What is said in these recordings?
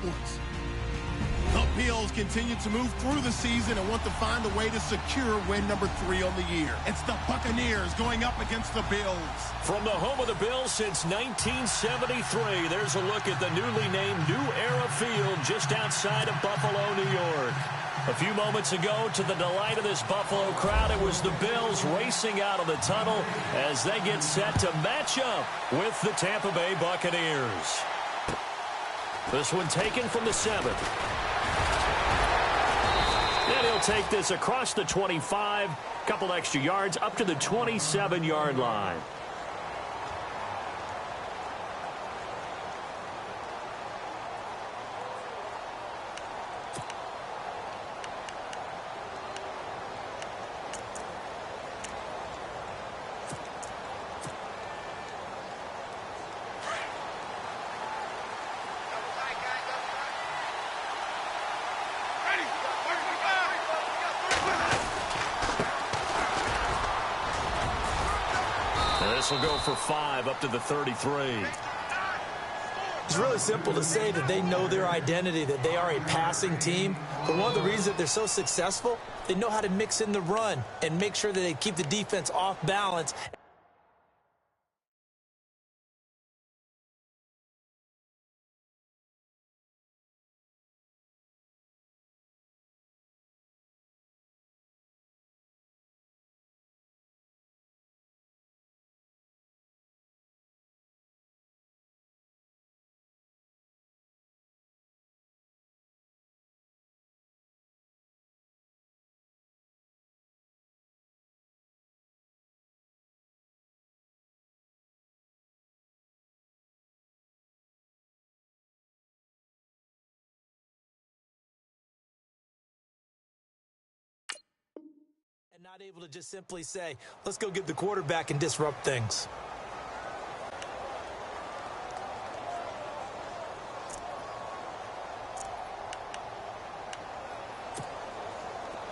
sports. The Bills continue to move through the season and want to find a way to secure win number 3 on the year. It's the Buccaneers going up against the Bills. From the home of the Bills since 1973, there's a look at the newly named New Era Field just outside of Buffalo, New York. A few moments ago, to the delight of this Buffalo crowd, it was the Bills racing out of the tunnel as they get set to match up with the Tampa Bay Buccaneers. This one taken from the 7. And he'll take this across the 25, couple extra yards up to the 27-yard line. This will go for 5 up to the 33. It's really simple to say that they know their identity, that they are a passing team. But one of the reasons that they're so successful, they know how to mix in the run and make sure that they keep the defense off balance. And not able to just simply say, let's go get the quarterback and disrupt things.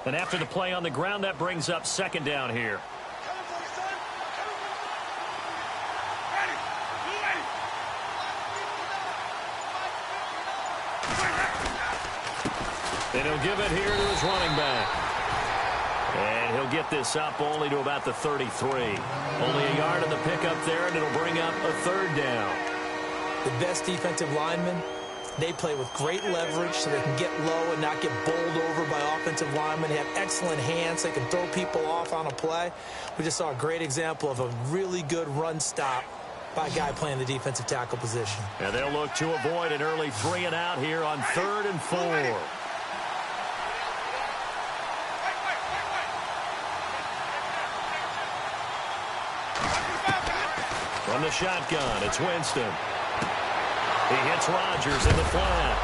And after the play on the ground, that brings up 2nd down here. And he'll give it here to his running back. And he'll get this up only to about the 33. Only a yard on the pickup there, and it'll bring up a 3rd down. The best defensive linemen, they play with great leverage so they can get low and not get bowled over by offensive linemen. They have excellent hands. They can throw people off on a play. We just saw a great example of a really good run stop by a guy playing the defensive tackle position. And they'll look to avoid an early 3 and out here on 3rd and 4. From the shotgun, it's Winston. He hits Rodgers in the flat.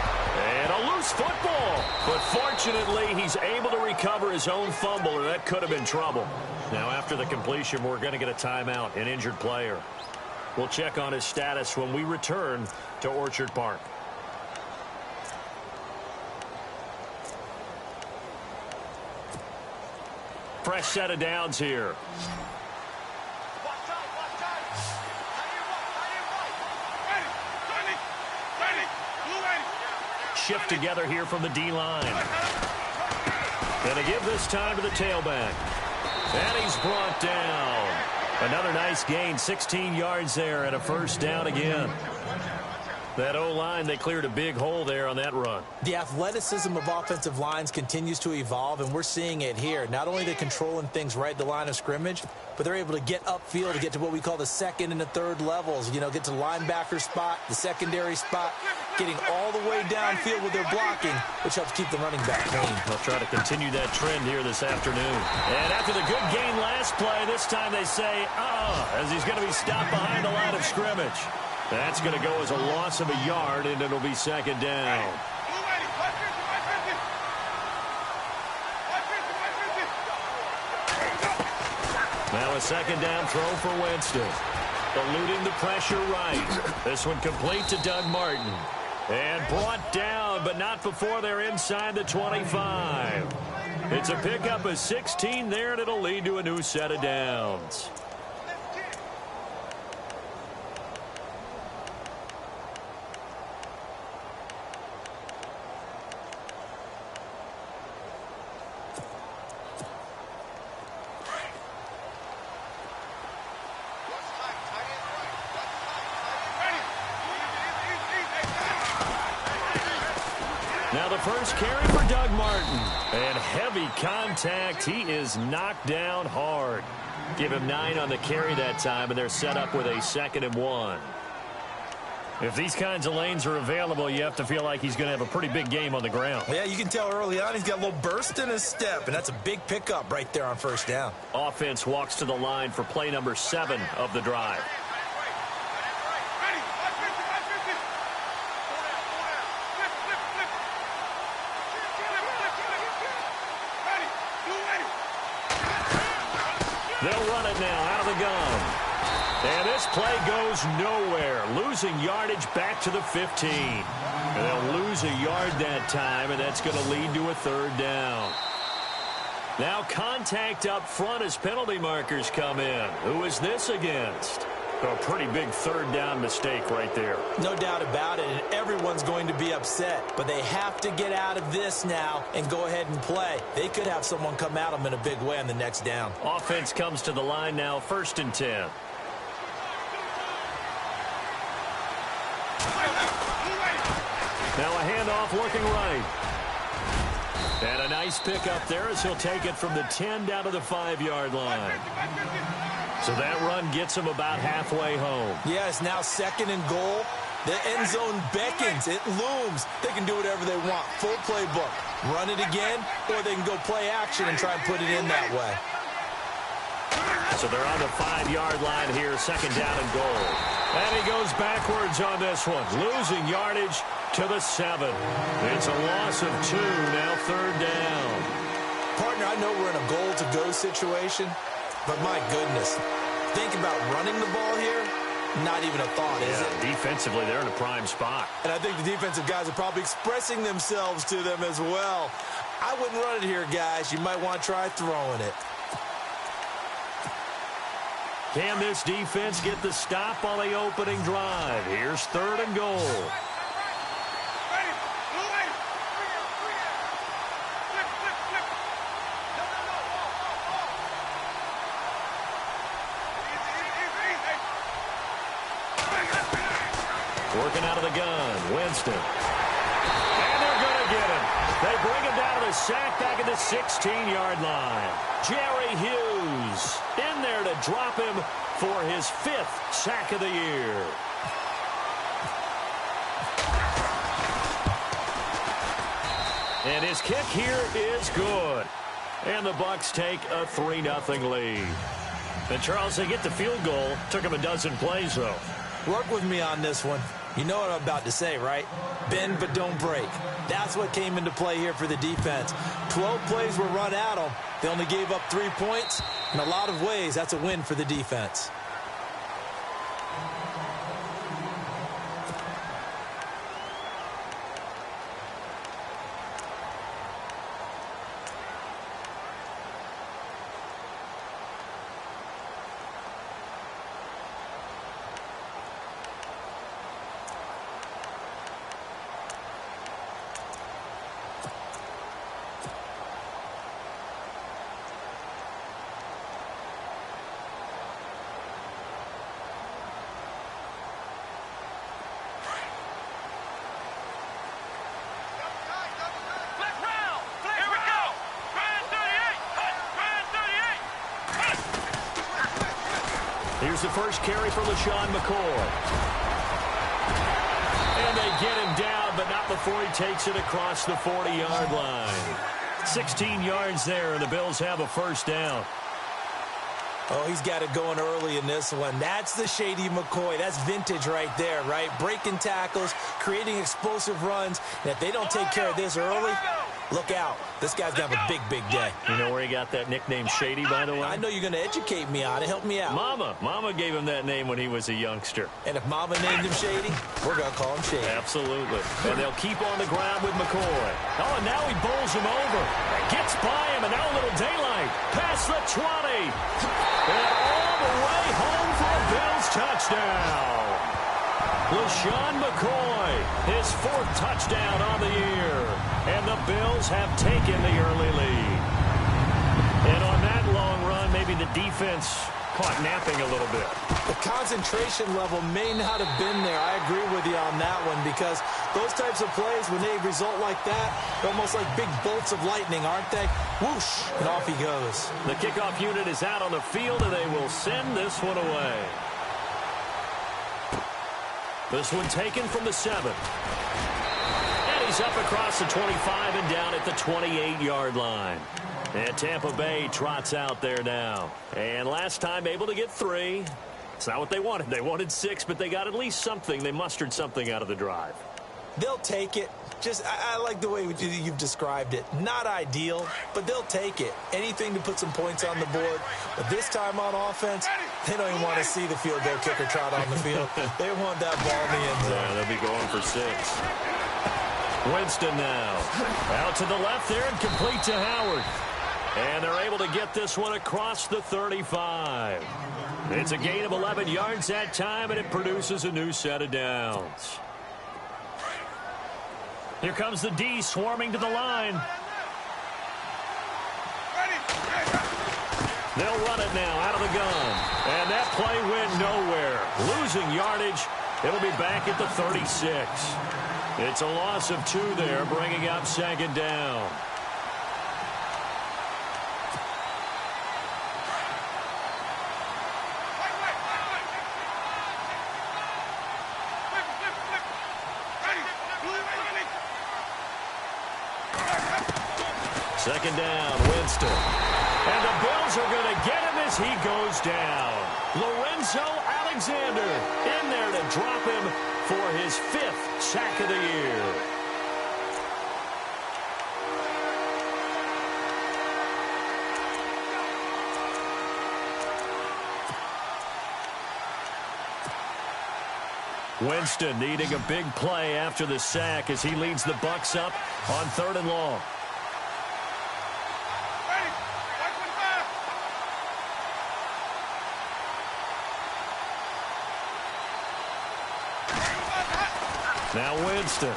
And a loose football. But fortunately, he's able to recover his own fumble, or that could have been trouble. Now, after the completion, we're going to get a timeout, an injured player. We'll check on his status when we return to Orchard Park. Fresh set of downs here. Shift together here from the D-line. Going to give this time to the tailback. And he's brought down. Another nice gain, 16 yards there, and a 1st down again. That O-line, they cleared a big hole there on that run. The athleticism of offensive lines continues to evolve, and we're seeing it here. Not only are they controlling things right at the line of scrimmage, but they're able to get upfield to get to what we call the 2nd and the 3rd levels. You know, get to the linebacker spot, the secondary spot, getting all the way downfield with their blocking, which helps keep the running back clean. They'll try to continue that trend here this afternoon. And after the good gain last play, this time they say, as he's going to be stopped behind the line of scrimmage. That's going to go as a loss of a yard, and it'll be 2nd down. Now a 2nd down throw for Winston. Eluding the pressure right. This one complete to Doug Martin. And brought down, but not before they're inside the 25. It's a pickup of 16 there, and it'll lead to a new set of downs. Now the first carry for Doug Martin. And heavy contact. He is knocked down hard. Give him 9 on the carry that time, and they're set up with a 2nd and 1. If these kinds of lanes are available, you have to feel like he's going to have a pretty big game on the ground. Yeah, you can tell early on he's got a little burst in his step, and that's a big pickup right there on first down. Offense walks to the line for play number 7 of the drive. They'll run it now out of the gun. And this play goes nowhere. Losing yardage back to the 15. And they'll lose a yard that time, and that's going to lead to a 3rd down. Now contact up front as penalty markers come in. Who is this against? A pretty big 3rd down mistake right there. No doubt about it, and everyone's going to be upset. But they have to get out of this now and go ahead and play. They could have someone come at them in a big way on the next down. Offense comes to the line now, 1st and 10. Now a handoff looking right. And a nice pickup there as he'll take it from the 10 down to the 5-yard line. So that run gets him about halfway home. Yeah, it's now 2nd and goal. The end zone beckons. It looms. They can do whatever they want. Full playbook. Run it again, or they can go play action and try and put it in that way. So they're on the 5-yard line here, 2nd down and goal. And he goes backwards on this one, losing yardage to the 7. It's a loss of 2, now 3rd down. Partner, I know we're in a goal-to-go situation, but my goodness, think about running the ball here. Not even a thought, is it? Defensively, they're in a prime spot. And I think the defensive guys are probably expressing themselves to them as well. I wouldn't run it here, guys. You might want to try throwing it. Can this defense get the stop on the opening drive? Here's 3rd and goal. Working out of the gun, Winston. And they're going to get him. They bring him down to the sack back at the 16-yard line. Jerry Hughes in there to drop him for his 5th sack of the year. And his kick here is good. And the Bucs take a 3-0 lead. And Charles, they get the field goal. Took him a dozen plays, though. Work with me on this one. You know what I'm about to say, right? Bend but don't break. That's what came into play here for the defense. 12 plays were run at them. They only gave up 3 points. In a lot of ways, that's a win for the defense. Here's the first carry for LaShawn McCoy. And they get him down, but not before he takes it across the 40-yard line. 16 yards there, and the Bills have a 1st down. Oh, he's got it going early in this one. That's the Shady McCoy. That's vintage right there, right? Breaking tackles, creating explosive runs. And if they don't take care of this early, look out. This guy's going to have a big, big day. You know where he got that nickname Shady, by the way? I know you're going to educate me on it. Help me out. Mama gave him that name when he was a youngster. And if Mama named him Shady, we're going to call him Shady. Absolutely. And they'll keep on the ground with McCoy. Oh, and now he bowls him over. Gets by him, and now a little daylight. Past the 20. And all the way home for a Bills touchdown. LaShawn McCoy, his 4th touchdown on the year. And the Bills have taken the early lead. And on that long run, maybe the defense caught napping a little bit. The concentration level may not have been there. I agree with you on that one, because those types of plays, when they result like that, they're almost like big bolts of lightning, aren't they? Whoosh, and off he goes. The kickoff unit is out on the field, and they will send this one away. This one taken from the 7. And he's up across the 25 and down at the 28-yard line. And Tampa Bay trots out there now. And last time able to get 3. It's not what they wanted. They wanted 6, but they got at least something. They mustered something out of the drive. They'll take it. I like the way you've described it. Not ideal, but they'll take it. Anything to put some points on the board. But this time on offense, they don't even want to see the field goal kicker trot on the field. They want that ball in the end zone. Yeah, they'll be going for 6. Winston now. Out to the left there and complete to Howard. And they're able to get this one across the 35. It's a gain of 11 yards that time, and it produces a new set of downs. Here comes the D swarming to the line. They'll run it now out of the gun. And that play went nowhere. Losing yardage. It'll be back at the 36. It's a loss of 2 there, bringing up 2nd down. Second down, Winston. And the Bills are going to get him as he goes down. Lorenzo Alexander in there to drop him for his 5th sack of the year. Winston needing a big play after the sack as he leads the Bucs up on 3rd and long. Now Winston.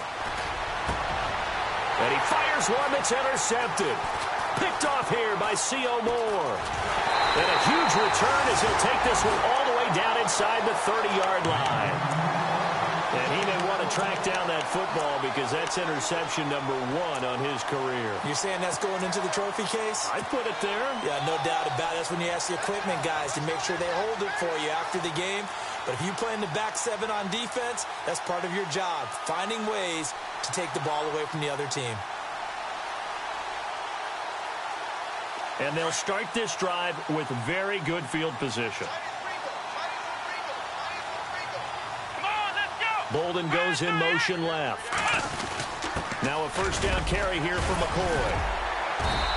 And he fires one that's intercepted. Picked off here by C.O. Moore. And a huge return as he'll take this one all the way down inside the 30-yard line. And he may want to track down that football because that's interception number 1 on his career. You're saying that's going into the trophy case? I'd put it there. Yeah, no doubt about it. That's when you ask the equipment guys to make sure they hold it for you after the game. But if you play in the back 7 on defense, that's part of your job, finding ways to take the ball away from the other team. And they'll start this drive with very good field position. Bolden goes in motion left. Now a first down carry here for McCoy.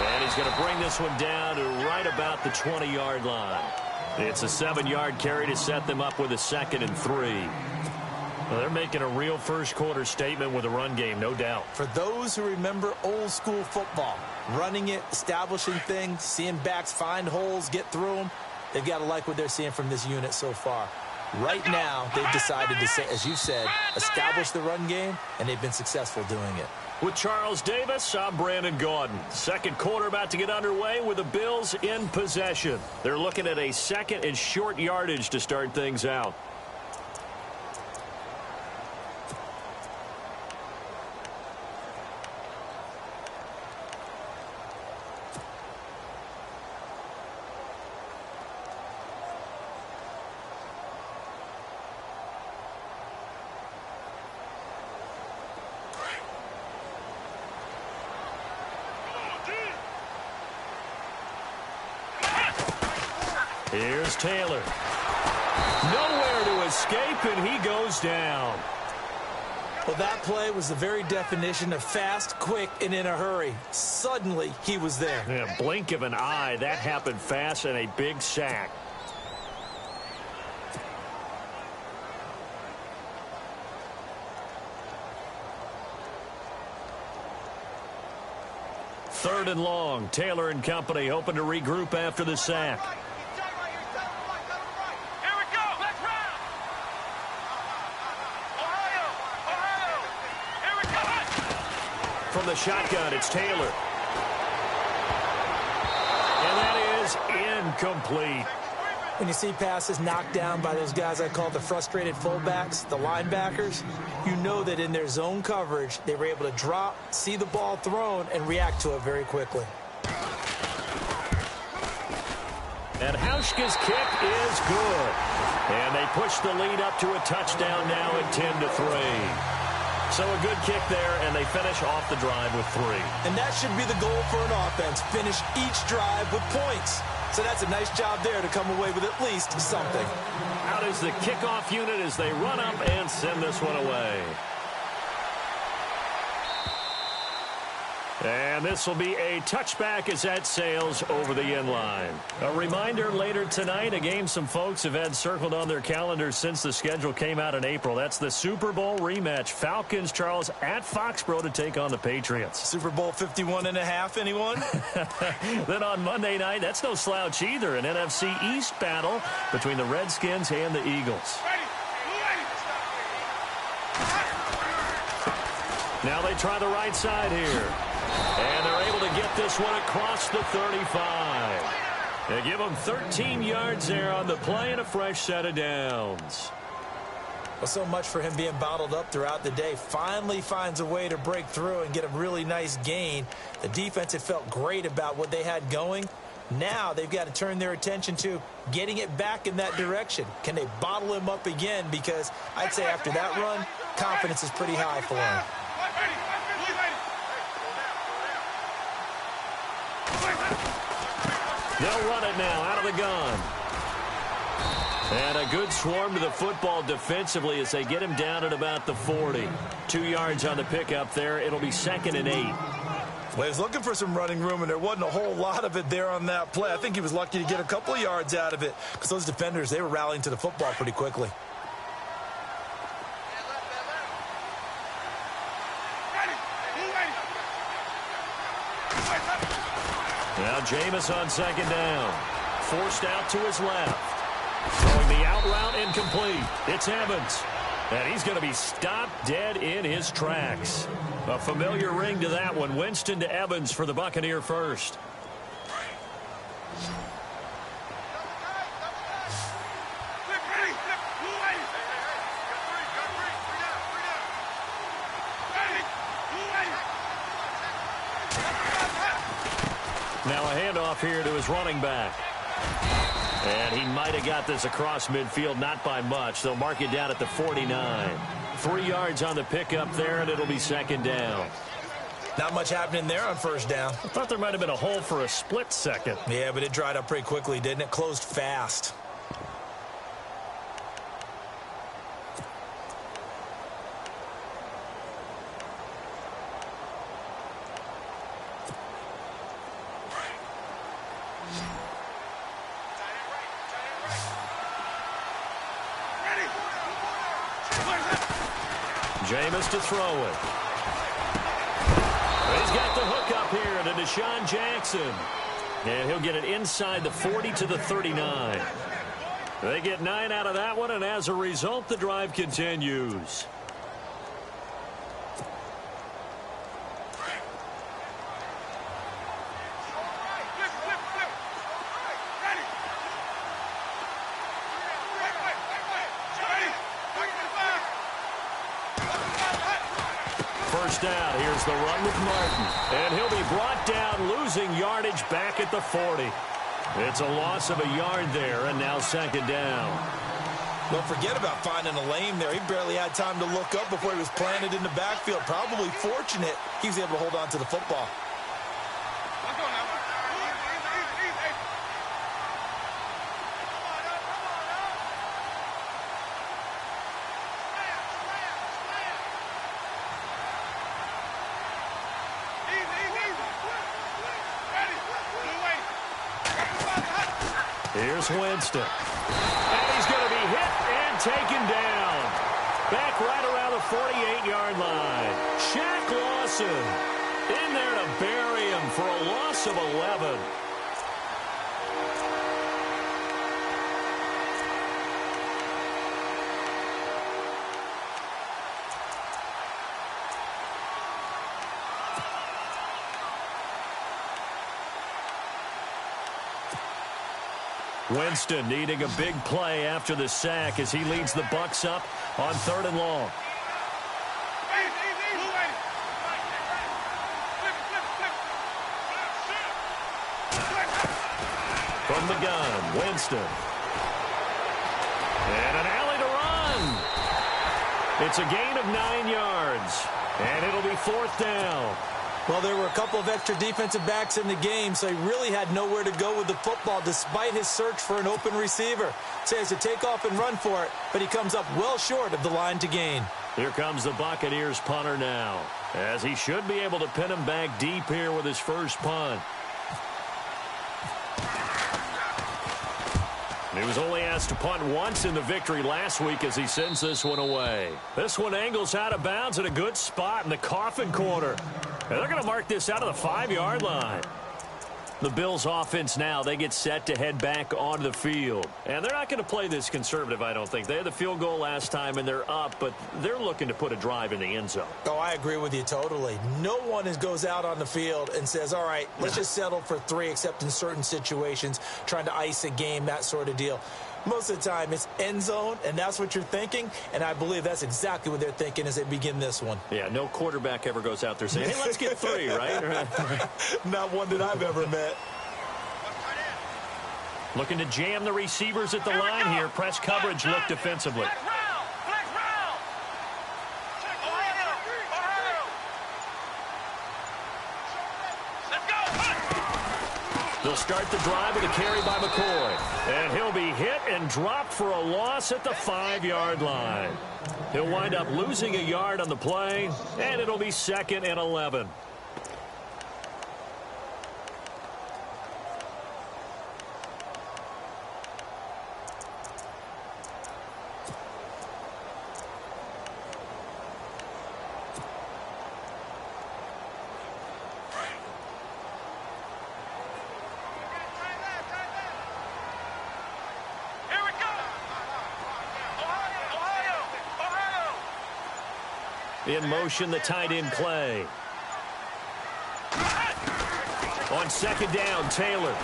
And he's going to bring this one down to right about the 20-yard line. It's a 7-yard carry to set them up with a 2nd and 3. Well, they're making a real first-quarter statement with a run game, no doubt. For those who remember old-school football, running it, establishing things, seeing backs find holes, get through them, they've got to like what they're seeing from this unit so far. Right now, they've decided to, say, as you said, establish the run game, and they've been successful doing it. With Charles Davis, I'm Brandon Gaudin. Second quarter about to get underway with the Bills in possession. They're looking at a 2nd and short yardage to start things out. Here's Taylor. Nowhere to escape, and he goes down. Well, that play was the very definition of fast, quick, and in a hurry. Suddenly, he was there. Yeah, blink of an eye. That happened fast and a big sack. Third and long. Taylor and company hoping to regroup after the sack. From the shotgun, it's Taylor. And that is incomplete. When you see passes knocked down by those guys I call the frustrated fullbacks, the linebackers, you know that in their zone coverage, they were able to drop, see the ball thrown, and react to it very quickly. And Hauschka's kick is good. And they push the lead up to a touchdown now at 10-3. So a good kick there, and they finish off the drive with 3. And that should be the goal for an offense, finish each drive with points. So that's a nice job there to come away with at least something. Out is the kickoff unit as they run up and send this one away. And this will be a touchback as that sails over the end line. A reminder later tonight, a game some folks have had circled on their calendars since the schedule came out in April. That's the Super Bowl rematch. Falcons, Charles, at Foxborough to take on the Patriots. Super Bowl 51.5, anyone? Then on Monday night, that's no slouch either. An NFC East battle between the Redskins and the Eagles. Now they try the right side here. And they're able to get this one across the 35. They give them 13 yards there on the play and a fresh set of downs. Well, so much for him being bottled up throughout the day. Finally finds a way to break through and get a really nice gain. The defense had felt great about what they had going. Now they've got to turn their attention to getting it back in that direction. Can they bottle him up again? Because I'd say after that run, confidence is pretty high for him. They'll run it now out of the gun. And a good swarm to the football defensively as they get him down at about the 40. 2 yards on the pickup there. It'll be 2nd and 8. Well, he was looking for some running room, and there wasn't a whole lot of it there on that play. I think he was lucky to get a couple of yards out of it because those defenders, they were rallying to the football pretty quickly. Now Jameis on 2nd down. Forced out to his left. Throwing the out route incomplete. It's Evans. And he's going to be stopped dead in his tracks. A familiar ring to that one. Winston to Evans for the Buccaneer first. Now a handoff here to his running back. And he might have got this across midfield, not by much. They'll mark it down at the 49. 3 yards on the pickup there, and it'll be 2nd down. Not much happening there on 1st down. I thought there might have been a hole for a split second. Yeah, but it dried up pretty quickly, didn't it? Closed fast. Jameis to throw it. He's got the hook up here to Deshaun Jackson. And he'll get it inside the 40 to the 39. They get 9 out of that one, and as a result, the drive continues. First down. Here's the run with Martin. And he'll be brought down, losing yardage back at the 40. It's a loss of a yard there, and now 2nd down. Don't forget about finding a lane there. He barely had time to look up before he was planted in the backfield. Probably fortunate he was able to hold on to the football. Here's Winston. And he's going to be hit and taken down. Back right around the 48-yard line. Shaq Lawson in there to bury him for a loss of 11. Winston needing a big play after the sack as he leads the Bucs up on 3rd and long. From the gun, Winston. And an alley to run. It's a gain of 9 yards. And it'll be 4th down. Well, there were a couple of extra defensive backs in the game, so he really had nowhere to go with the football despite his search for an open receiver. So he has to take off and run for it, but he comes up well short of the line to gain. Here comes the Buccaneers punter now, as he should be able to pin him back deep here with his first punt. He was only asked to punt once in the victory last week as he sends this one away. This one angles out of bounds at a good spot in the coffin corner. And they're going to mark this out of the 5-yard line. The Bills offense now, they get set to head back onto the field. And they're not going to play this conservative, I don't think. They had the field goal last time, and they're up, but they're looking to put a drive in the end zone. Oh, I agree with you totally. No one goes out on the field and says, all right, let's just settle for 3, except in certain situations, trying to ice a game, that sort of deal. Most of the time, it's end zone, and that's what you're thinking, and I believe that's exactly what they're thinking as they begin this one. Yeah, no quarterback ever goes out there saying, hey, let's get 3, right? Not one that I've ever met. Looking to jam the receivers at the line here. Press coverage look defensively. They'll start the drive with a carry by McCoy. And he'll be hit and dropped for a loss at the 5-yard line. He'll wind up losing a yard on the play, and it'll be 2nd and 11. In motion, the tight end play. On 2nd down, Taylor.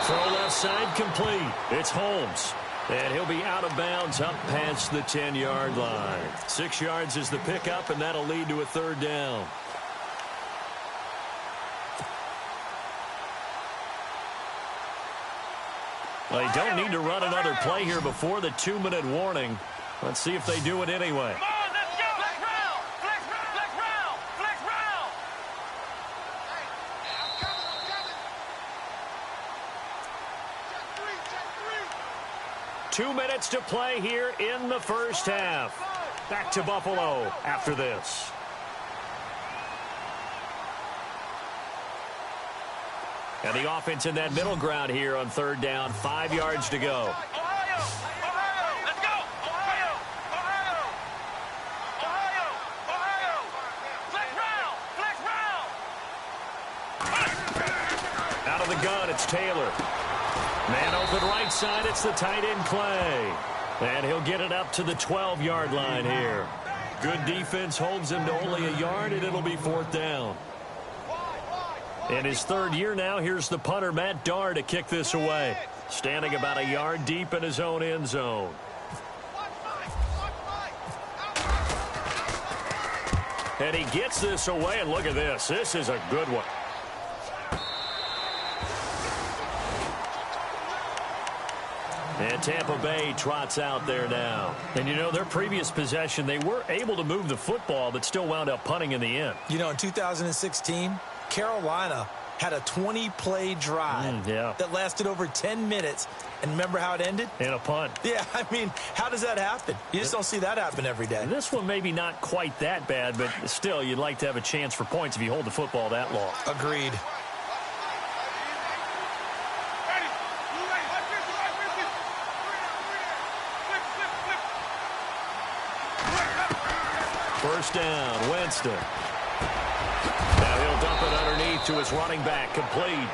Throw left side complete. It's Holmes. And he'll be out of bounds up past the 10-yard line. 6 yards is the pickup, and that'll lead to a 3rd down. Well, they don't need to run another play here before the 2-minute warning. Let's see if they do it anyway. Come on, let's go. Flex round. Flex round. Flex round. Hey, I'm coming. Check 3. 2 minutes to play here in the first half. Back to Buffalo after this. And the offense in that middle ground here on 3rd down. 5 yards to go. The gun, it's Taylor. Man open right side, it's the tight end Clay. And he'll get it up to the 12-yard line here. Good defense holds him to only a yard, and it'll be 4th down. In his 3rd year now, here's the punter, Matt Darr, to kick this away. Standing about a yard deep in his own end zone. And he gets this away, and look at this. This is a good one. And Tampa Bay trots out there now. And, you know, their previous possession, they were able to move the football, but still wound up punting in the end. You know, in 2016, Carolina had a 20-play drive that lasted over 10 minutes. And remember how it ended? In a punt. Yeah, I mean, how does that happen? You just don't see that happen every day. This one maybe not quite that bad, but still, you'd like to have a chance for points if you hold the football that long. Agreed. First down, Winston. Now he'll dump it underneath to his running back, complete.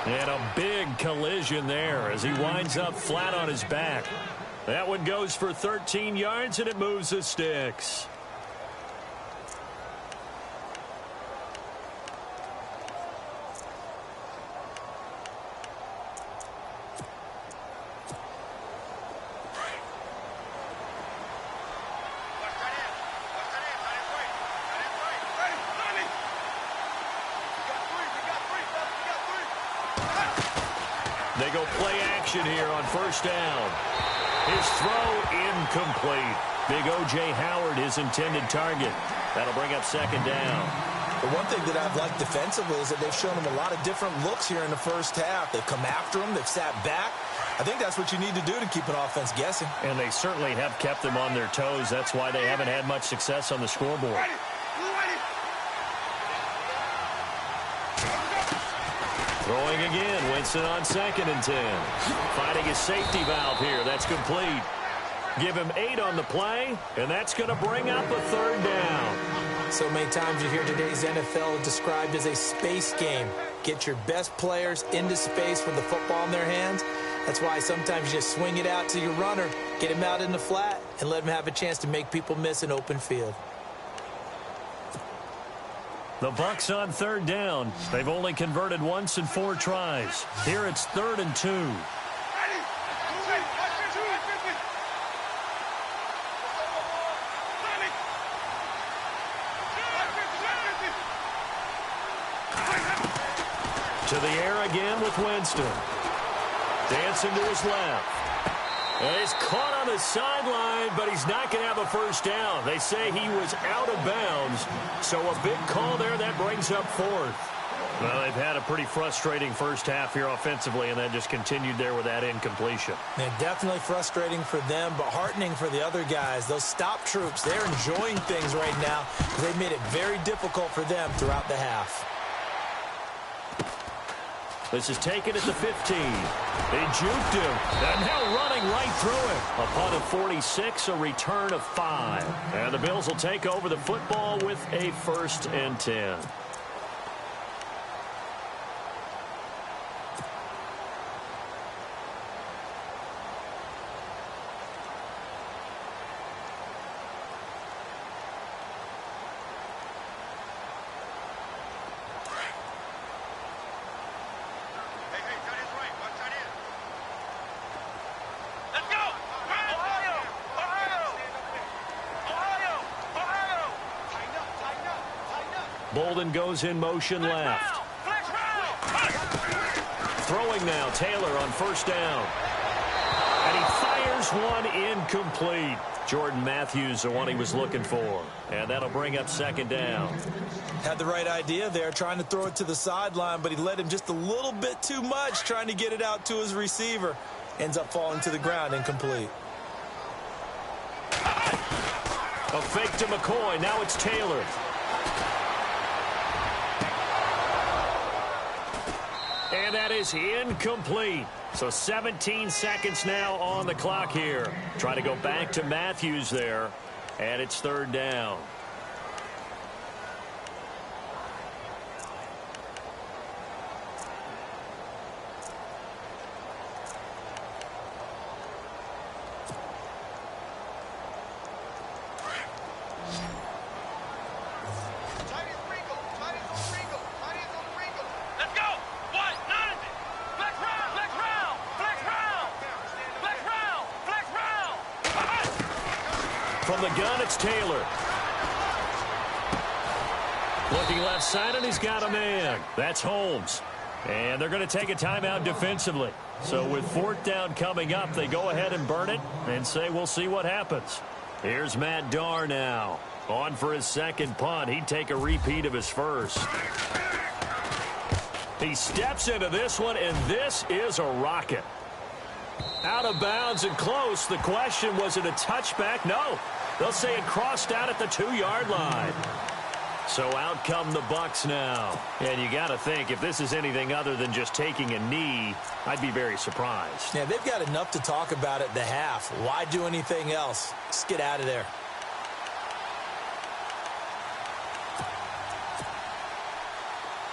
And a big collision there as he winds up flat on his back. That one goes for 13 yards, and it moves the sticks. They go play action here on first down. His throw incomplete. Big O.J. Howard, his intended target. That'll bring up second down. The one thing that I've liked defensively is that they've shown him a lot of different looks here in the first half. They've come after him. They've sat back. I think that's what you need to do to keep an offense guessing. And they certainly have kept them on their toes. That's why they haven't had much success on the scoreboard. Throwing again. Winston on 2nd and 10. Finding his safety valve here. That's complete. Give him 8 on the play, and that's going to bring up a third down. So many times you hear today's NFL described as a space game. Get your best players into space with the football in their hands. That's why sometimes you just swing it out to your runner, get him out in the flat, and let him have a chance to make people miss an open field. The Bucs on third down. They've only converted once in 4 tries. Here it's 3rd and 2. To the air again with Winston. Dancing to his left. And he's caught on the sideline, but he's not going to have a first down. They say he was out of bounds. So a big call there. That brings up 4th. Well, they've had a pretty frustrating first half here offensively, and that just continued there with that incompletion. And definitely frustrating for them, but heartening for the other guys. Those stop troops, they're enjoying things right now. They've made it very difficult for them throughout the half. This is taken at the 15. They juked him. And now running right through it. A punt of 46, a return of 5. And the Bills will take over the football with a 1st and 10. Bolden goes in motion left. Throwing now, Taylor on first down. And he fires one incomplete. Jordan Matthews, the one he was looking for. And that'll bring up second down. Had the right idea there, trying to throw it to the sideline, but he led him just a little bit too much, trying to get it out to his receiver. Ends up falling to the ground, incomplete. A fake to McCoy. Now it's Taylor. And that is incomplete. So 17 seconds now on the clock here. Try to go back to Matthews there. And it's 3rd down. From the gun, it's Taylor. Looking left side, and he's got a man. That's Holmes. And they're going to take a timeout defensively. So with 4th down coming up, they go ahead and burn it and say we'll see what happens. Here's Matt Darr now. On for his 2nd punt. He'd take a repeat of his first. He steps into this one, and this is a rocket. Out of bounds and close. The question, was it a touchback? No. They'll say it crossed out at the 2-yard line. So out come the Bucs now. And you got to think, if this is anything other than just taking a knee, I'd be very surprised. Yeah, they've got enough to talk about at the half. Why do anything else? Just get out of there.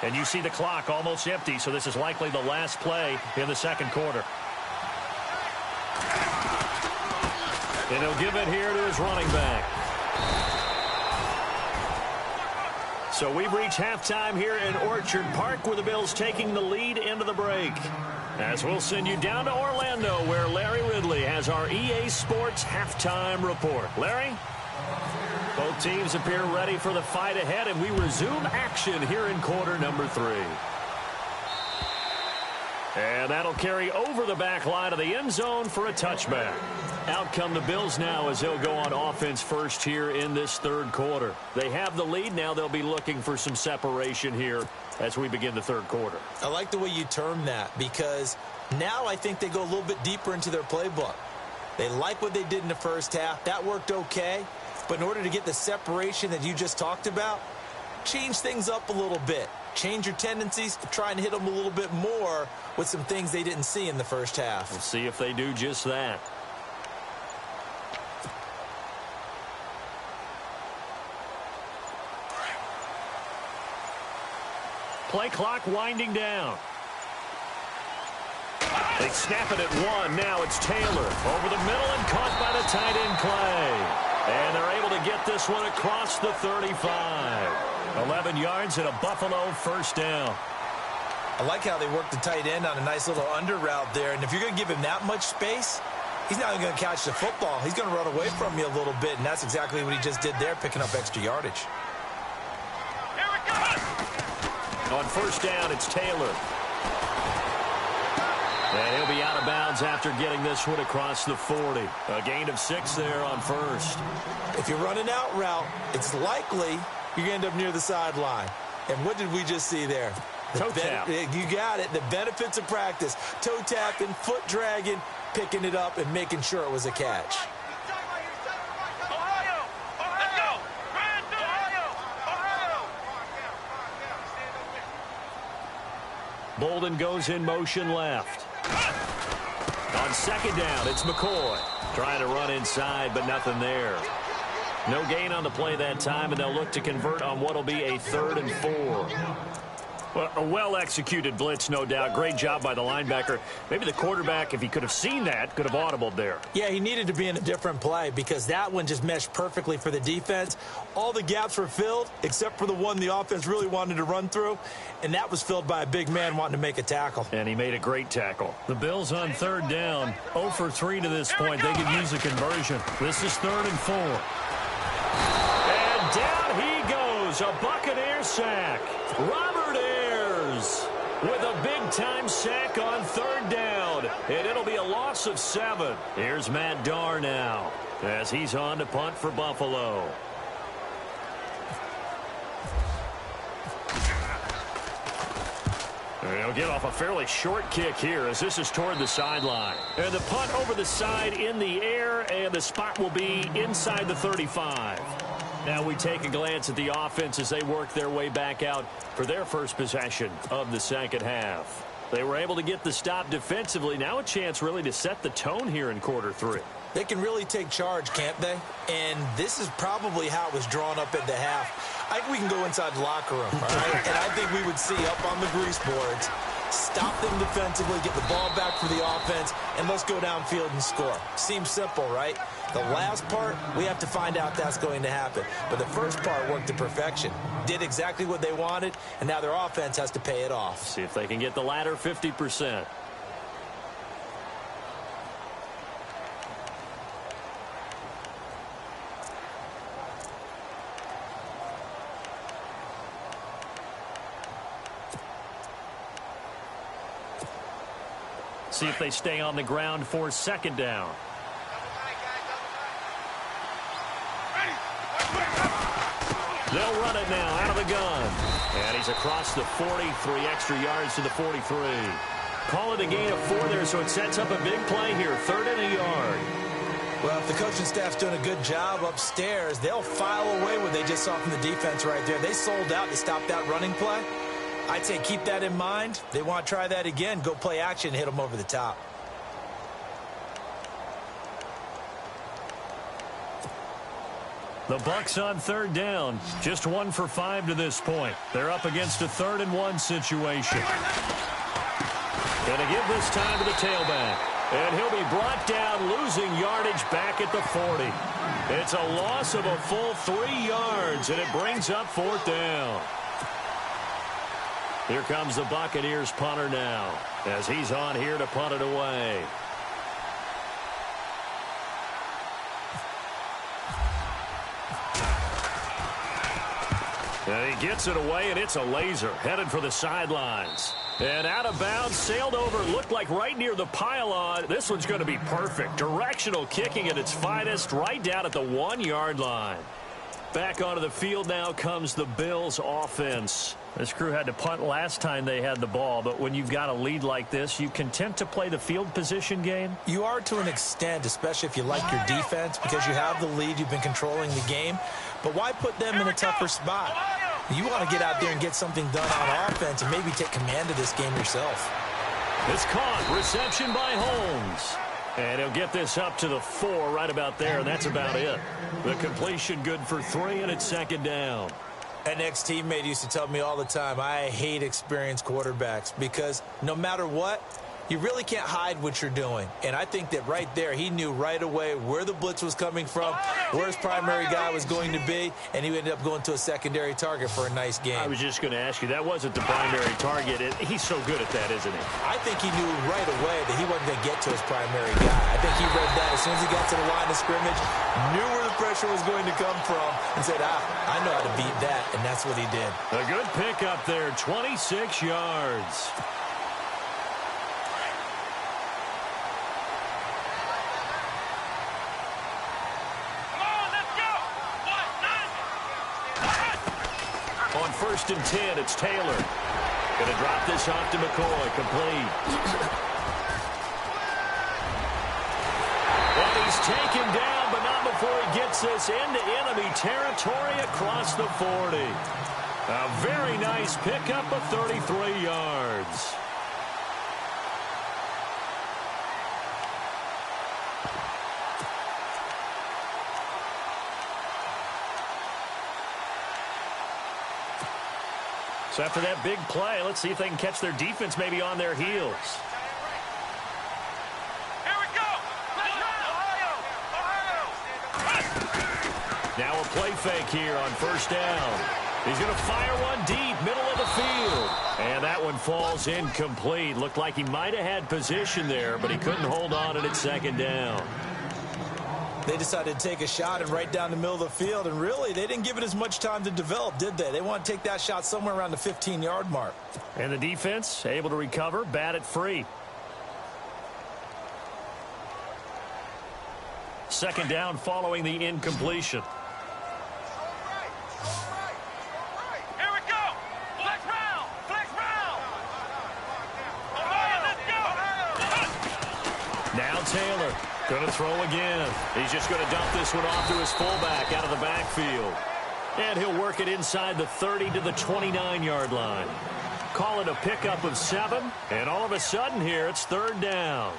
And you see the clock almost empty, so this is likely the last play in the 2nd quarter. And he'll give it here to his running back. So we've reached halftime here in Orchard Park, with the Bills taking the lead into the break. As we'll send you down to Orlando, where Larry Ridley has our EA Sports halftime report. Larry? Both teams appear ready for the fight ahead, and we resume action here in quarter number 3. And that'll carry over the back line of the end zone for a touchback. Out come the Bills now as they'll go on offense first here in this third quarter. They have the lead. Now they'll be looking for some separation here as we begin the third quarter. I like the way you term that because now I think they go a little bit deeper into their playbook. They like what they did in the first half. That worked okay. But in order to get the separation that you just talked about, change things up a little bit. Change your tendencies, try and hit them a little bit more with some things they didn't see in the first half. We'll see if they do just that. Play clock winding down. They snap it at one. Now it's Taylor over the middle and caught by the tight end Clay. And they're able to get this one across the 35. 11 yards and a Buffalo first down. I like how they work the tight end on a nice little under route there. And if you're going to give him that much space, he's not even going to catch the football. He's going to run away from you a little bit, and that's exactly what he just did there, picking up extra yardage. Here we go. On first down, it's Taylor. And he'll be out of bounds after getting this one across the 40. A gain of 6 there on first. If you're running out route, it's likely you're going to end up near the sideline. And what did we just see there? Toe tap. You got it. The benefits of practice. Toe tapping, foot dragging, picking it up, and making sure it was a catch. Ohio, let's go. Ohio. Bolden goes in motion left. On second down, it's McCoy. Trying to run inside, but nothing there. No gain on the play that time, and they'll look to convert on what will be a 3rd and 4. Well, a well-executed blitz, no doubt. Great job by the linebacker. Maybe the quarterback, if he could have seen that, could have audibled there. Yeah, he needed to be in a different play because that one just meshed perfectly for the defense. All the gaps were filled except for the one the offense really wanted to run through, and that was filled by a big man wanting to make a tackle. And he made a great tackle. The Bills on third down, 0 for 3 to this point. They could use a conversion. This is 3rd and 4. And down he goes, a Buccaneer sack. Robert Ayers with a big-time sack on 3rd down. And it'll be a loss of 7. Here's Matt Darr now as he's on to punt for Buffalo. He'll get off a fairly short kick here as this is toward the sideline. And the punt over the side in the air, and the spot will be inside the 35. Now we take a glance at the offense as they work their way back out for their first possession of the second half. They were able to get the stop defensively. Now a chance really to set the tone here in quarter 3. They can really take charge, can't they? And this is probably how it was drawn up at the half. I think we can go inside the locker room, all right? And I think we would see up on the grease boards, stop them defensively, get the ball back for the offense, and let's go downfield and score. Seems simple, right? The last part, we have to find out that's going to happen. But the first part worked to perfection. Did exactly what they wanted, and now their offense has to pay it off. See if they can get the latter 50%. See if they stay on the ground for second down. They'll run it now out of the gun. And he's across the 40, 3 extra yards to the 43. Call it a gain of 4 there, so it sets up a big play here, 3rd and a yard. Well, if the coaching staff's doing a good job upstairs, they'll file away what they just saw from the defense right there. They sold out to stop that running play. I'd say keep that in mind. They want to try that again. Go play action, hit them over the top. The Bucs on 3rd down. Just 1 for 5 to this point. They're up against a 3rd and 1 situation. Going to give this time to the tailback. And he'll be brought down, losing yardage back at the 40. It's a loss of a full 3 yards, and it brings up 4th down. Here comes the Buccaneers punter now as he's on here to punt it away. And he gets it away, and it's a laser headed for the sidelines. And out of bounds, sailed over, looked like right near the pylon. This one's going to be perfect. Directional kicking at its finest, right down at the 1-yard line. Back onto the field now comes the Bills offense. This crew had to punt last time they had the ball, but when you've got a lead like this, you content to play the field position game? You are to an extent, especially if you like your defense, because you have the lead, you've been controlling the game. But why put them in a tougher spot? You want to get out there and get something done on offense and maybe take command of this game yourself. It's caught. Reception by Holmes. And he'll get this up to the 4 right about there, and that's about it. The completion good for 3, and it's second down. An ex-teammate used to tell me all the time, I hate experienced quarterbacks because no matter what, you really can't hide what you're doing. And I think that right there, he knew right away where the blitz was coming from, where his primary guy was going to be, and he ended up going to a secondary target for a nice game. I was just going to ask you, that wasn't the primary target. He's so good at that, isn't he? I think he knew right away that he wasn't going to get to his primary guy. I think he read that as soon as he got to the line of scrimmage, knew where the pressure was going to come from, and said, I know how to beat that, and that's what he did. A good pickup there, 26 yards. On 1st and 10, it's Taylor. Going to drop this off to McCoy, complete. And he's taken down, but not before he gets this into enemy territory across the 40. A very nice pickup of 33 yards. So after that big play, let's see if they can catch their defense maybe on their heels. Here we go. Now a play fake here on 1st down. He's going to fire one deep, middle of the field. And that one falls incomplete. Looked like he might have had position there, but he couldn't hold on and it's 2nd down. They decided to take a shot and right down the middle of the field, and really, they didn't give it as much time to develop, did they? They want to take that shot somewhere around the 15-yard mark. And the defense able to recover, bat it free. 2nd down following the incompletion. Here we go. Flex round. Flex round. Let's go. Now Taylor. Going to throw again. He's just going to dump this one off to his fullback out of the backfield. And he'll work it inside the 30 to the 29-yard line. Call it a pickup of 7. And all of a sudden here, it's 3rd down.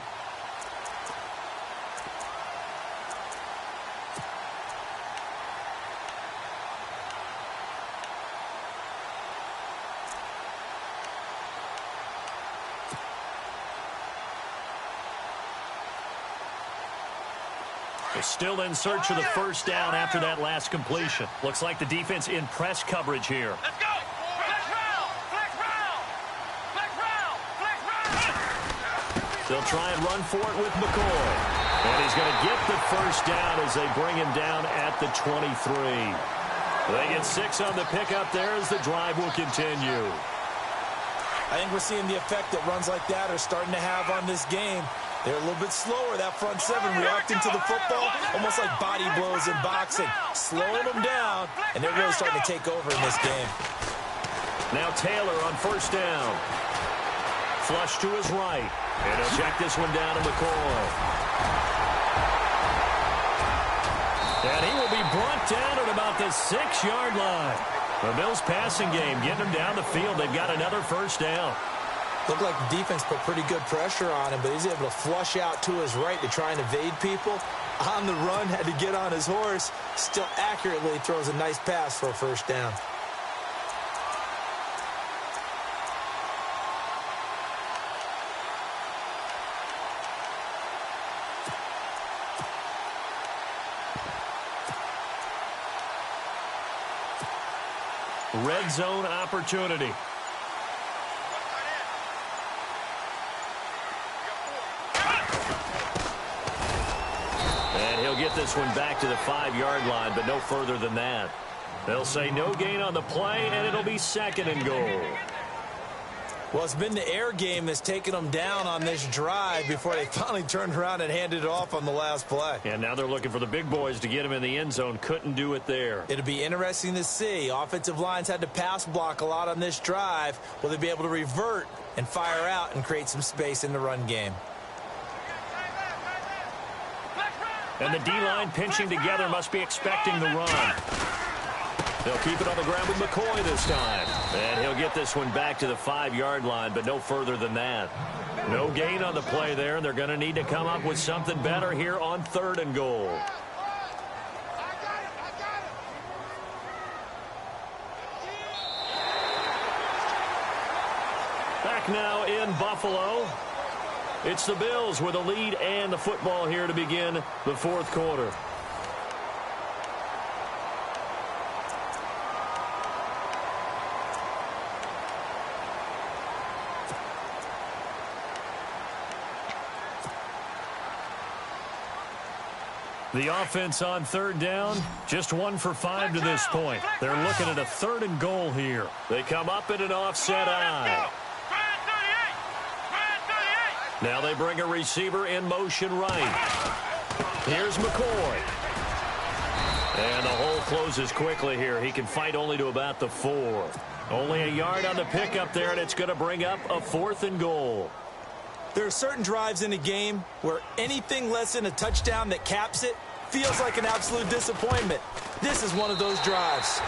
Still in search of the 1st down after that last completion. Looks like the defense in press coverage here. Let's go. Flex round. Flex round. Flex round. Flex round. They'll try and run for it with McCoy. And he's going to get the 1st down as they bring him down at the 23. They get 6 on the pickup there as the drive will continue. I think we're seeing the effect that runs like that are starting to have on this game. They're a little bit slower, that front 7, reacting to the football, almost like body blows in boxing, slowing them down, and they're really starting to take over in this game. Now Taylor on 1st down. Flush to his right, and he'll check this one down to McCoy. And he will be brought down at about the 6-yard line. The Bills passing game, getting him down the field. They've got another 1st down. Looked like the defense put pretty good pressure on him, but he's able to flush out to his right to try and evade people. On the run, had to get on his horse. Still accurately throws a nice pass for a 1st down. Red zone opportunity. And he'll get this one back to the 5-yard line, but no further than that. They'll say no gain on the play, and it'll be 2nd and goal. Well, it's been the air game that's taken them down on this drive before they finally turned around and handed it off on the last play. And now they're looking for the big boys to get him in the end zone. Couldn't do it there. It'll be interesting to see. Offensive lines had to pass block a lot on this drive. Will they be able to revert and fire out and create some space in the run game? And the D-line pinching together must be expecting the run. They'll keep it on the ground with McCoy this time. And he'll get this one back to the 5-yard line, but no further than that. No gain on the play there, and they're going to need to come up with something better here on 3rd and goal. Back now in Buffalo. It's the Bills with a lead and the football here to begin the 4th quarter. The offense on 3rd down, just 1 for 5 to this point. They're looking at a 3rd and goal here. They come up in an offset eye. Now they bring a receiver in motion right. Here's McCoy. And the hole closes quickly here. He can fight only to about the 4. Only a yard on the pickup there, and it's going to bring up a 4th and goal. There are certain drives in a game where anything less than a touchdown that caps it feels like an absolute disappointment. This is one of those drives.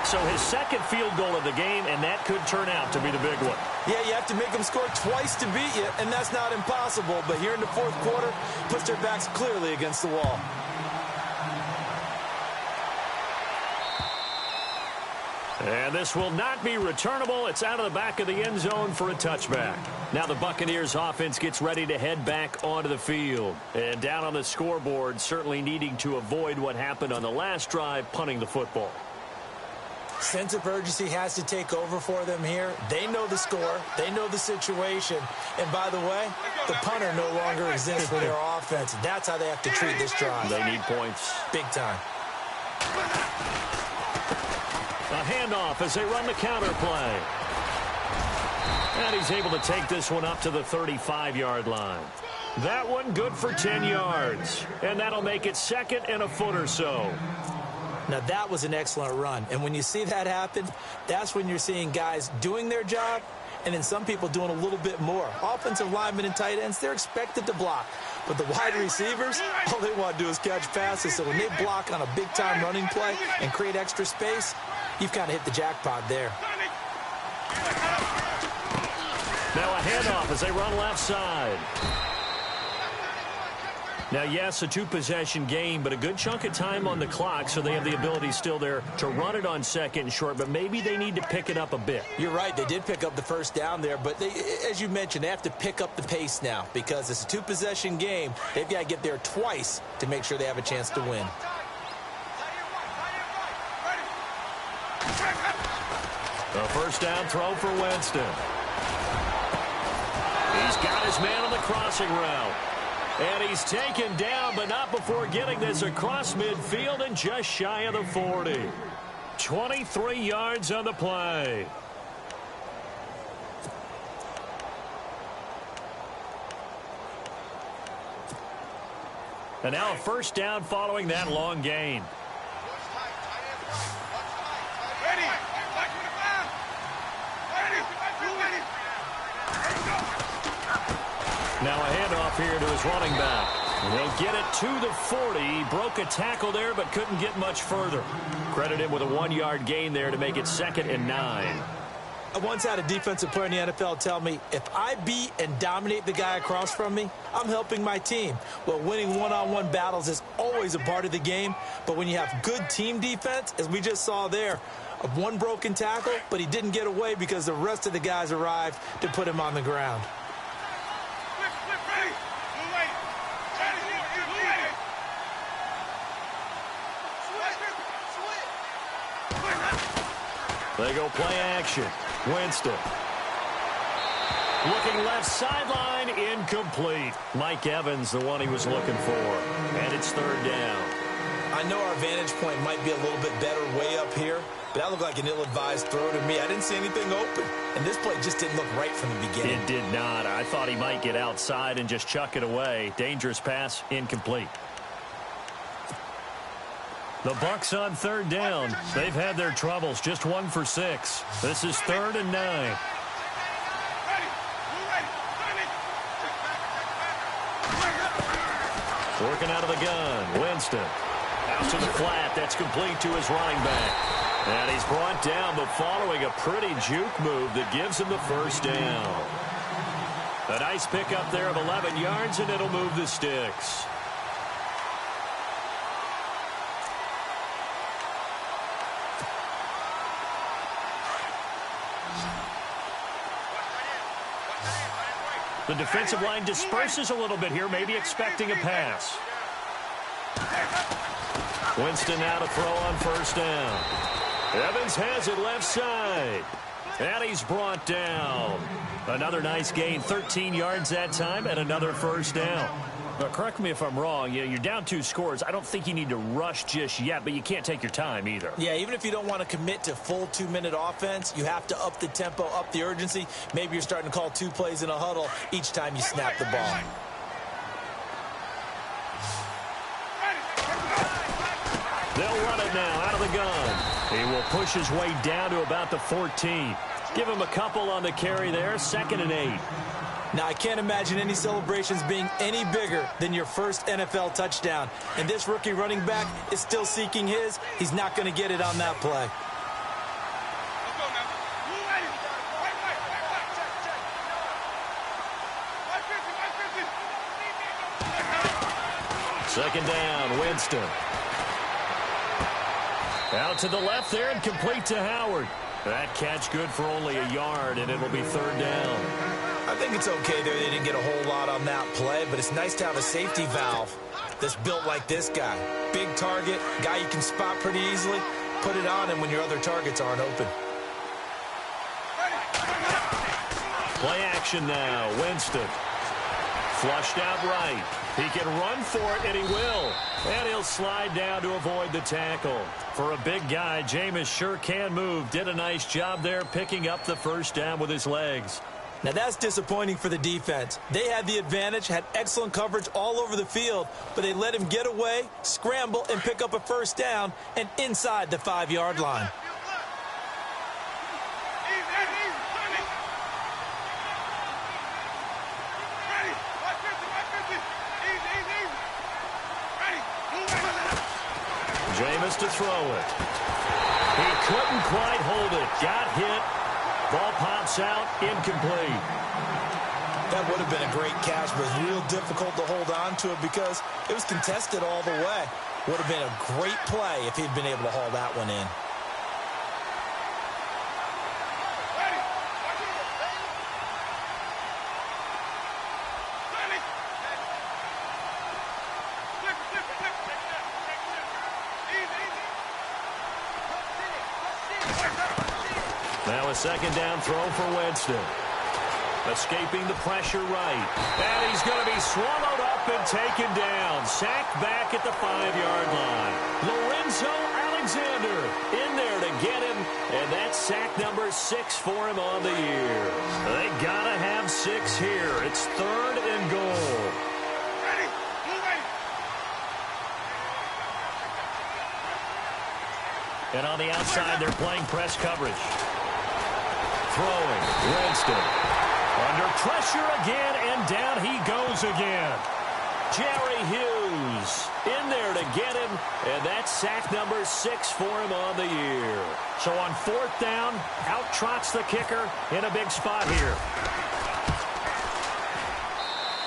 So his 2nd field goal of the game, and that could turn out to be the big one. Yeah, you have to make them score twice to beat you, and that's not impossible. But here in the 4th quarter, puts their backs clearly against the wall. And this will not be returnable. It's out of the back of the end zone for a touchback. Now the Buccaneers offense gets ready to head back onto the field. And down on the scoreboard, certainly needing to avoid what happened on the last drive, punting the football. Sense of urgency has to take over for them here. They know the score. They know the situation. And by the way, the punter no longer exists for their offense. That's how they have to treat this drive. They need points. Big time. A handoff as they run the counter play. And he's able to take this one up to the 35-yard line. That one good for 10 yards. And that'll make it 2nd and a foot or so. Now, that was an excellent run. And when you see that happen, that's when you're seeing guys doing their job and then some people doing a little bit more. Offensive linemen and tight ends, they're expected to block. But the wide receivers, all they want to do is catch passes. So when they block on a big-time running play and create extra space, you've kind of hit the jackpot there. Now a handoff as they run left side. Now, yes, a 2-possession game, but a good chunk of time on the clock, so they have the ability still there to run it on 2nd and short, but maybe they need to pick it up a bit. You're right. They did pick up the 1st down there, but they, as you mentioned, they have to pick up the pace now because it's a 2-possession game. They've got to get there twice to make sure they have a chance to win. A 1st down throw for Winston. He's got his man on the crossing route. And he's taken down, but not before getting this across midfield and just shy of the 40. 23 yards on the play. And now a 1st down following that long gain. Now a handoff here to his running back. And he'll get it to the 40. He broke a tackle there, but couldn't get much further. Credit him with a 1-yard gain there to make it 2nd and 9. I once had a defensive player in the NFL tell me, if I beat and dominate the guy across from me, I'm helping my team. Well, winning one-on-one battles is always a part of the game, but when you have good team defense, as we just saw there, of one broken tackle, but he didn't get away because the rest of the guys arrived to put him on the ground. They go play action. Winston. Looking left sideline, incomplete. Mike Evans, the one he was looking for. And it's 3rd down. I know our vantage point might be a little bit better way up here, but that looked like an ill-advised throw to me. I didn't see anything open, and this play just didn't look right from the beginning. It did not. I thought he might get outside and just chuck it away. Dangerous pass, incomplete. The Bucs on third down. They've had their troubles, just 1 for 6. This is 3rd and 9. Working out of the gun, Winston. Out to the flat, that's complete to his running back. And he's brought down, but following a pretty juke move that gives him the first down. A nice pickup there of 11 yards, and it'll move the sticks. The defensive line disperses a little bit here, maybe expecting a pass. Winston now to throw on first down. Evans has it left side. And he's brought down. Another nice gain, 13 yards that time, and another first down. But correct me if I'm wrong, you're down 2 scores. I don't think you need to rush just yet, but you can't take your time either. Yeah, even if you don't want to commit to full 2-minute offense, you have to up the tempo, up the urgency. Maybe you're starting to call 2 plays in a huddle each time you snap the ball. They'll run it now out of the gun. He will push his way down to about the 14. Give him a couple on the carry there, 2nd and 8. Now, I can't imagine any celebrations being any bigger than your first NFL touchdown. And this rookie running back is still seeking his. He's not going to get it on that play. Second down, Winston. Out to the left there and complete to Howard. That catch good for only a yard, and it'll be 3rd down. I think it's okay there. They didn't get a whole lot on that play, but it's nice to have a safety valve that's built like this guy. Big target, guy you can spot pretty easily. Put it on him when your other targets aren't open. Play action now, Winston. Flushed out right. He can run for it, and he will. And he'll slide down to avoid the tackle. For a big guy, Jameis sure can move. Did a nice job there picking up the first down with his legs. Now, that's disappointing for the defense. They had the advantage, had excellent coverage all over the field, but they let him get away, scramble, and pick up a first down, and inside the 5-yard line. Jameis to throw it. He couldn't quite hold it. Got hit. Ball pops out. Incomplete. That would have been a great catch, but it was real difficult to hold on to it because it was contested all the way. Would have been a great play if he'd been able to haul that one in. Now a second down throw for Winston. Escaping the pressure right. And he's going to be swallowed up and taken down. Sacked back at the 5-yard line. Lorenzo Alexander in there to get him. And that's sack number 6 for him on the year. They got to have 6 here. It's 3rd and goal. And on the outside, they're playing press coverage. Throwing, Winston. Under pressure again, and down he goes again. Jerry Hughes in there to get him, and that's sack number 6 for him on the year. So on 4th down, out trots the kicker in a big spot here.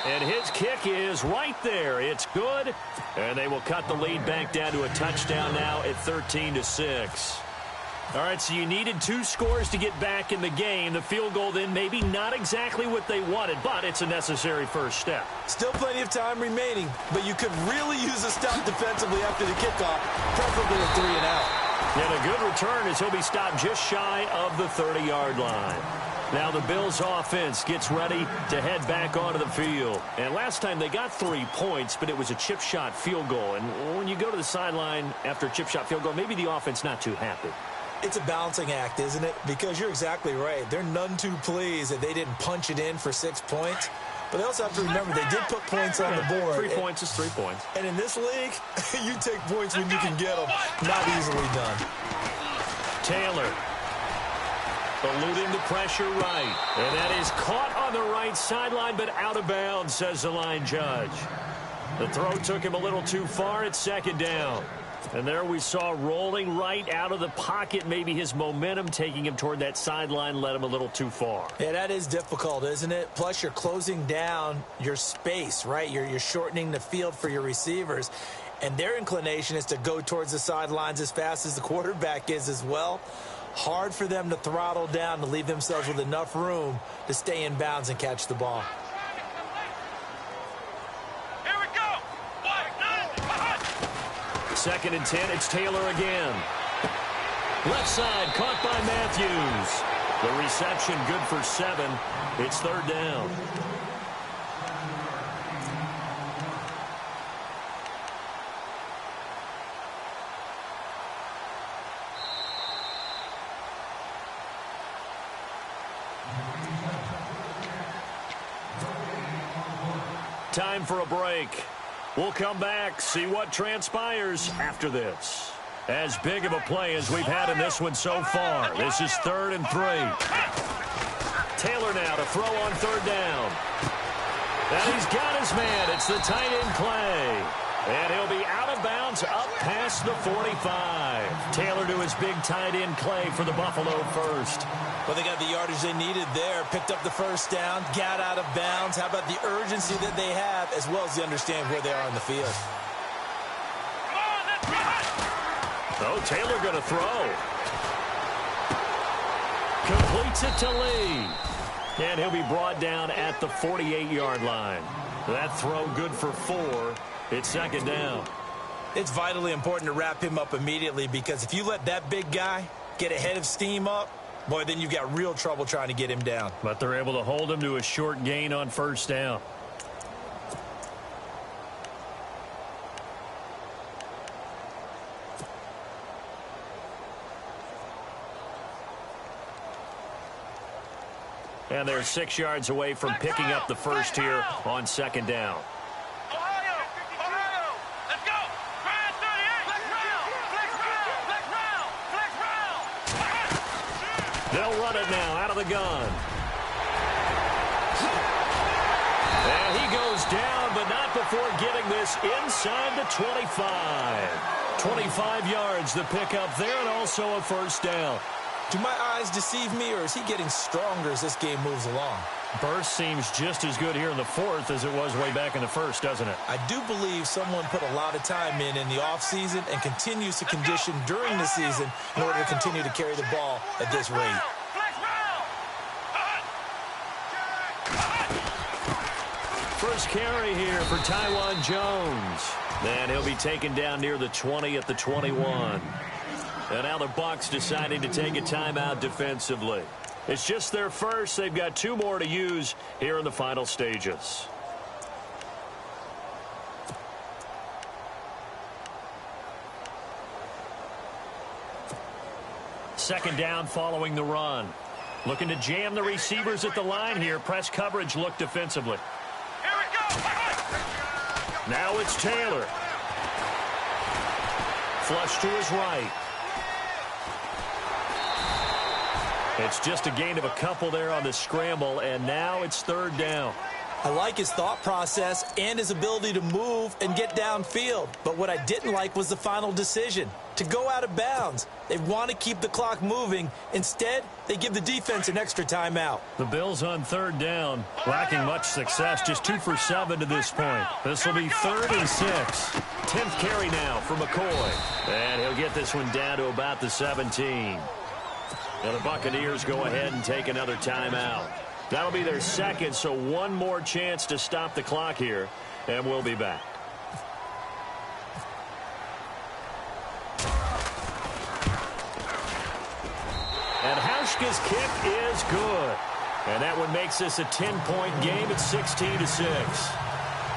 And his kick is right there. It's good. And they will cut the lead back down to a touchdown now at 13-6. All right, so you needed 2 scores to get back in the game. The field goal then maybe not exactly what they wanted, but it's a necessary first step. Still plenty of time remaining, but you could really use a stop defensively after the kickoff, preferably a 3 and out. And a good return as he'll be stopped just shy of the 30-yard line. Now the Bills offense gets ready to head back onto the field. And last time they got 3 points, but it was a chip shot field goal. And when you go to the sideline after a chip shot field goal, maybe the offense not too happy. It's a balancing act, isn't it? Because you're exactly right. They're none too pleased that they didn't punch it in for 6 points. But they also have to remember they did put points on the board. 3 points is 3 points. And in this league, you take points when you can get them. Not easily done. Taylor eluding the pressure right. And that is caught on the right sideline, but out of bounds, says the line judge. The throw took him a little too far at second down. And there we saw rolling right out of the pocket. Maybe his momentum taking him toward that sideline led him a little too far. Yeah, that is difficult, isn't it? Plus, you're closing down your space, right? You're shortening the field for your receivers. And their inclination is to go towards the sidelines as fast as the quarterback is as well. Hard for them to throttle down to leave themselves with enough room to stay in bounds and catch the ball. Second and 10, it's Taylor again. Left side, caught by Matthews. The reception good for 7. It's third down. Time for a break. We'll come back, see what transpires after this. As big of a play as we've had in this one so far. This is 3rd and 3. Taylor now to throw on third down. And he's got his man. It's the tight end Clay. And he'll be out of bounds up past the 45. Taylor to his big tight end Clay for the Buffalo first. Well, they got the yardage they needed there, picked up the first down, got out of bounds. How about the urgency that they have, as well as they understand where they are on the field? Oh, Taylor going to throw. Completes it to Lee. And he'll be brought down at the 48-yard line. That throw good for 4. It's second down. It's vitally important to wrap him up immediately, because if you let that big guy get ahead of steam up, boy, then you've got real trouble trying to get him down. But they're able to hold him to a short gain on first down. And they're 6 yards away from picking up the first here on second down. They'll run it now out of the gun. And he goes down, but not before getting this inside the 25. 25 yards the pickup there, and also a first down. Do my eyes deceive me, or is he getting stronger as this game moves along? Burst seems just as good here in the fourth as it was way back in the first, doesn't it? I do believe someone put a lot of time in the offseason and continues to condition during the season in order to continue to carry the ball at this rate. First carry here for Taiwan Jones. And he'll be taken down near the 20 at the 21. And now the Bucs deciding to take a timeout defensively. It's just their first. They've got 2 more to use here in the final stages. Second down following the run. Looking to jam the receivers at the line here. Press coverage look defensively. Here we go. Now it's Taylor. Flush to his right. It's just a gain of a couple there on the scramble, and now it's third down. I like his thought process and his ability to move and get downfield. But what I didn't like was the final decision, to go out of bounds. They want to keep the clock moving. Instead, they give the defense an extra timeout. The Bills on third down, lacking much success, just 2 for 7 to this point. This will be 3rd and 6. 10th carry now for McCoy. And he'll get this one down to about the 17. Now the Buccaneers go ahead and take another timeout. That'll be their second, so one more chance to stop the clock here, and we'll be back. And Hauschka's kick is good. And that one makes this a 10-point game at 16-6.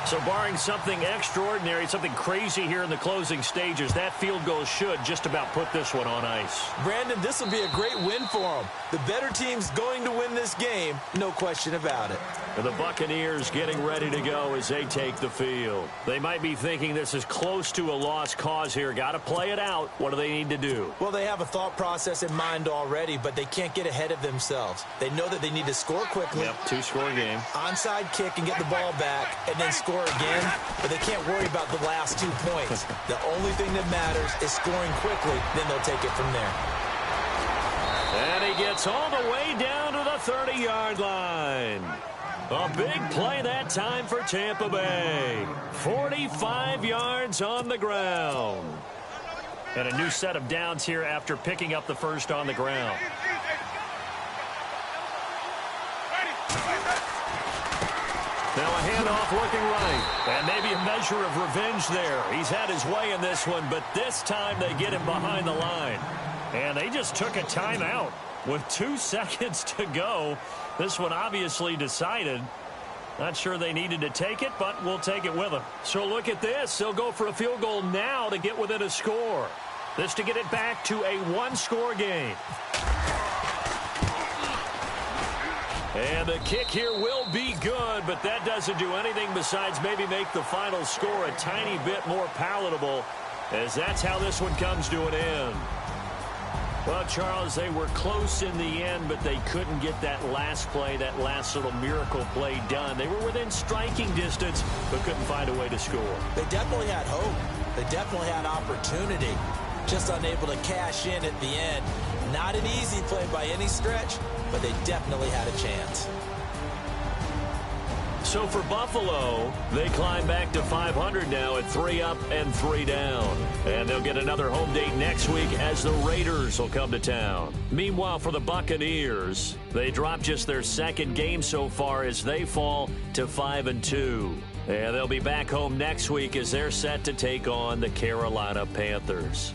So barring something extraordinary, something crazy here in the closing stages, that field goal should just about put this one on ice. Brandon, this will be a great win for them. The better team's going to win this game, no question about it. And the Buccaneers getting ready to go as they take the field. They might be thinking this is close to a lost cause here. Got to play it out. What do they need to do? Well, they have a thought process in mind already, but they can't get ahead of themselves. They know that they need to score quickly. Yep, two-score game. Onside kick and get the ball back and then score again, but they can't worry about the last 2 points. The only thing that matters is scoring quickly, then they'll take it from there. And he gets all the way down to the 30-yard line. A big play that time for Tampa Bay. 45 yards on the ground. And a new set of downs here after picking up the first on the ground. Now a handoff looking right. And maybe a measure of revenge there. He's had his way in this one, but this time they get him behind the line. And they just took a timeout with 2 seconds to go. This one obviously decided. Not sure they needed to take it, but we'll take it with them. So look at this. They'll go for a field goal now to get within a score. This to get it back to a 1-score game. And the kick here will be good, but that doesn't do anything besides maybe make the final score a tiny bit more palatable, as that's how this one comes to an end. Well, Charles, they were close in the end, but they couldn't get that last play, that last little miracle play done. They were within striking distance, but couldn't find a way to score. They definitely had hope. They definitely had opportunity. Just unable to cash in at the end. Not an easy play by any stretch, but they definitely had a chance. So for Buffalo, they climb back to 500 now at 3 up and 3 down. And they'll get another home date next week as the Raiders will come to town. Meanwhile, for the Buccaneers, they drop just their second game so far as they fall to 5-2. And they'll be back home next week as they're set to take on the Carolina Panthers.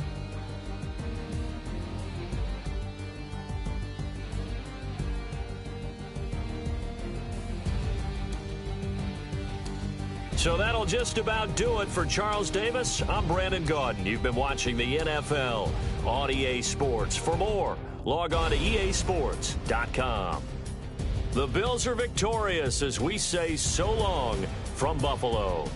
So that'll just about do it for Charles Davis. I'm Brandon Gaudin. You've been watching the NFL on EA Sports. For more, log on to easports.com. The Bills are victorious as we say so long from Buffalo.